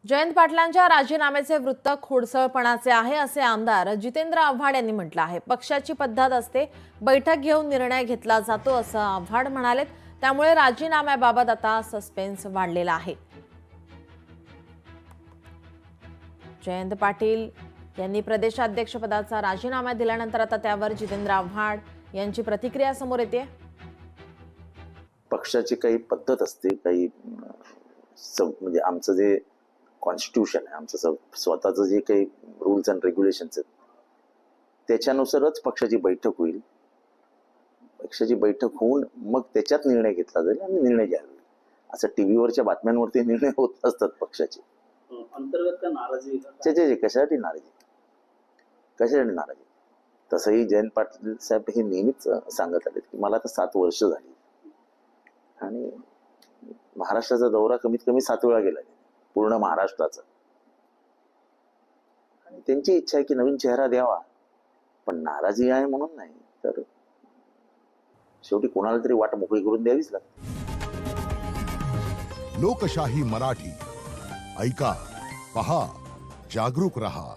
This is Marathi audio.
जयंत पाटलांच्या राजीनाम्याचे वृत्त खोडसळपणाचे आहे असे आमदार जितेंद्र आव्हाड यांनी म्हटलं आहे। पक्षाची पद्धत असते, बैठक घेऊन निर्णय घेतला जातो असं आव्हाड म्हणालेत। त्यामुळे राजीनाम्याबाबत आता सस्पेन्स वाढलेला आहे। जयंत पाटील यांनी प्रदेशाध्यक्षपदाचा राजीनामा दिल्यानंतर आता त्यावर जितेंद्र आव्हाड यांची प्रतिक्रिया समोर येते। पक्षाची काही पद्धत असते, काही म्हणजे आमचं जे कॉन्स्टिट्यूशन आहे, आमचं स्वतःचं जे काही रूल्स अँड रेग्युलेशन्स आहेत त्याच्यानुसारच पक्षाची बैठक होईल। पक्षाची बैठक होऊन मग त्याच्यात निर्णय घेतला जाईल आणि निर्णय घ्यावा। असं टीव्हीवरच्या बातम्यांवरती निर्णय होत असतात पक्षाचे। अंतर्गत का नाराजी? कशासाठी नाराजी? कशासाठी नाराजी? तसंही जयंत पाटील साहेब हे नेहमीच सांगत आले की मला आता 7 वर्ष झाली आणि महाराष्ट्राचा दौरा कमीत कमी 7 वेळा गेला, पूर्ण महाराष्ट्राचा। आणि त्यांची इच्छा आहे की नवीन चेहरा द्यावा, पण नाराजी आहे म्हणून नाही, तर शेवटी कोणाला तरी वाट मोकळी करून द्यावीच लागते। लोकशाही मराठी ऐका, पहा, जागरूक रहा।